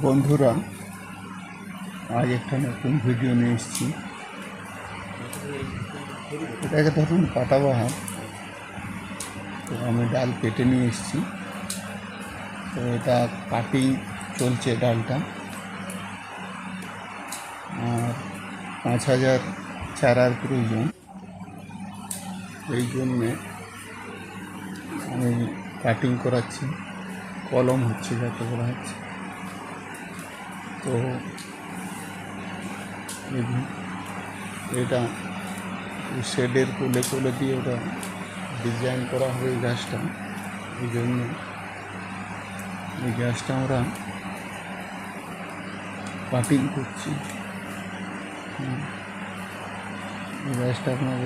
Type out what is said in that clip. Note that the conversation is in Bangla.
বন্ধুরা, আজ একটা নতুন ভিডিও নিয়ে এসেছি। এটাকে ধরুন পাতাবাহার। তো আমি ডাল কেটে নিয়ে এসেছি। তো এটা কাটিং চলছে ডালটা। আর 5,000 চারার প্রয়োজন। এই জন্যে আমি কাটিং করাচ্ছি, কলম হচ্ছে যাতে বলা হচ্ছে। তো এটা শেডের কোলে কোলে দিয়ে ওটা ডিজাইন করা হবে এই গাছটা। এই জন্য এই গাছটা আমরা কাটিং করছি। এই গাছটা আপনার